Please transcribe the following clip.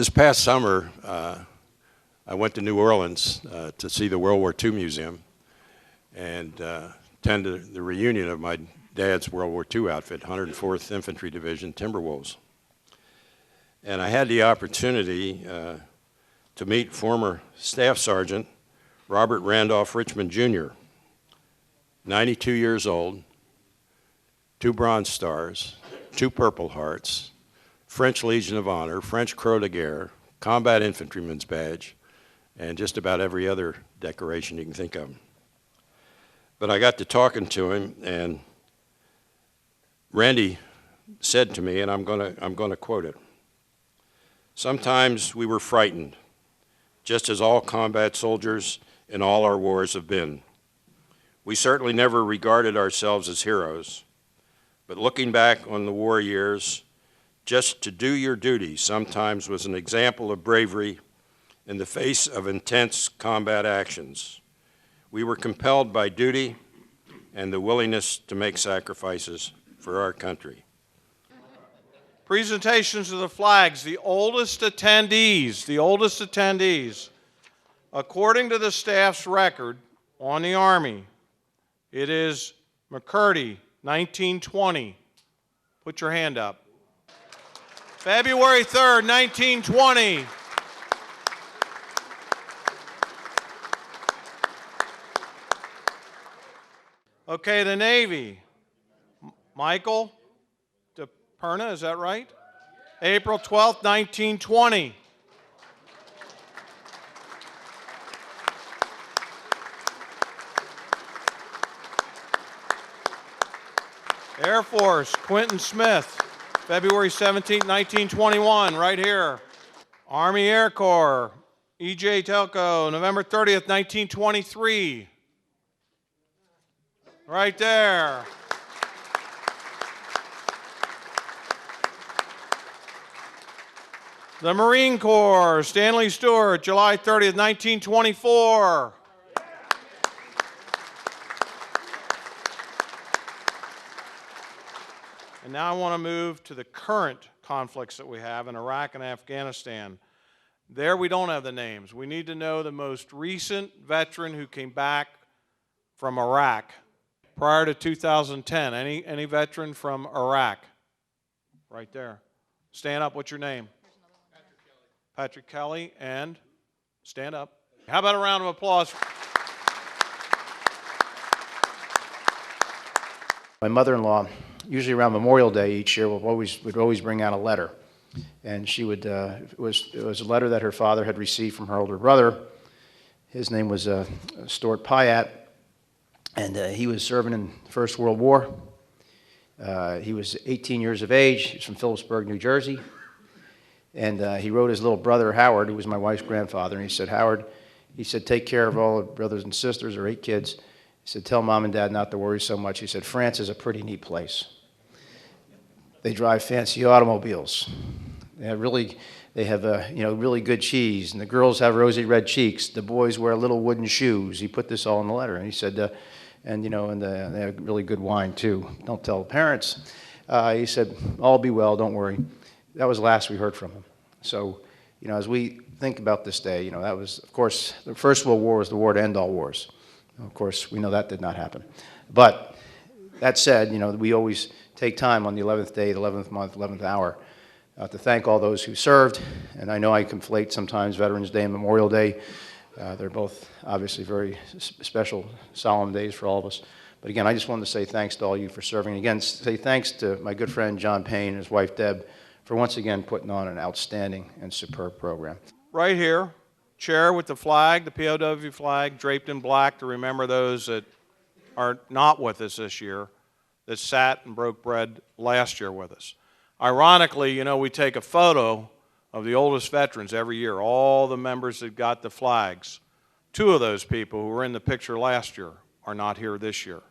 This past summer, I went to New Orleans to see the World War II Museum and attend the reunion of my dad's World War II outfit, 104th Infantry Division Timberwolves. And I had the opportunity to meet former Staff Sergeant Robert Randolph Richmond Jr., 92 years old, 2 Bronze Stars, 2 Purple Hearts, French Legion of Honor, French Croix de Guerre, Combat Infantryman's Badge, and just about every other decoration you can think of. But I got to talking to him, and Randy said to me, and I'm gonna quote it, "Sometimes we were frightened, just as all combat soldiers in all our wars have been. We certainly never regarded ourselves as heroes, but looking back on the war years, just to do your duty sometimes was an example of bravery in the face of intense combat actions. We were compelled by duty and the willingness to make sacrifices for our country." Presentations of the flags, the oldest attendees. According to the staff's record on the Army, it is McCurdy, 1920. Put your hand up. February 3rd, 1920. Okay, the Navy. Michael DePerna, is that right? April 12th, 1920. Air Force, Quentin Smith, February 17th, 1921, right here. Army Air Corps, E.J. Telko, November 30th, 1923. Right there. The Marine Corps, Stanley Stewart, July 30th, 1924. And now I want to move to the current conflicts that we have in Iraq and Afghanistan. There we don't have the names. We need to know the most recent veteran who came back from Iraq prior to 2010. Any veteran from Iraq? Right there. Stand up. What's your name? Patrick Kelly, and stand up. How about a round of applause? My mother-in-law, usually around Memorial Day each year, would always bring out a letter, and she would. It was a letter that her father had received from her older brother. His name was Stuart Pyatt, and he was serving in the First World War. He was 18 years of age. He's from Phillipsburg, New Jersey. And he wrote his little brother, Howard, who was my wife's grandfather, and he said, "Howard," he said, "take care of all the brothers and sisters, or 8 kids. He said, tell Mom and Dad not to worry so much." He said, "France is a pretty neat place. They drive fancy automobiles. They have really good cheese, and the girls have rosy red cheeks. The boys wear little wooden shoes." He put this all in the letter, and he said, they have really good wine too. Don't tell the parents. He said, "All be well, don't worry." That was the last we heard from him. So, as we think about this day, that was, of course, the First World War was the war to end all wars. Of course, we know that did not happen. But that said, we always take time on the 11th day, the 11th month, 11th hour, to thank all those who served. And I know I conflate sometimes Veterans Day and Memorial Day. They're both obviously very special, solemn days for all of us. But again, I just wanted to say thanks to all you for serving. Again, say thanks to my good friend John Payne and his wife Deb for once again putting on an outstanding and superb program. Right here, chair with the flag, the POW flag, draped in black to remember those that are not with us this year, that sat and broke bread last year with us. Ironically, we take a photo of the oldest veterans every year, all the members that got the flags. 2 of those people who were in the picture last year are not here this year.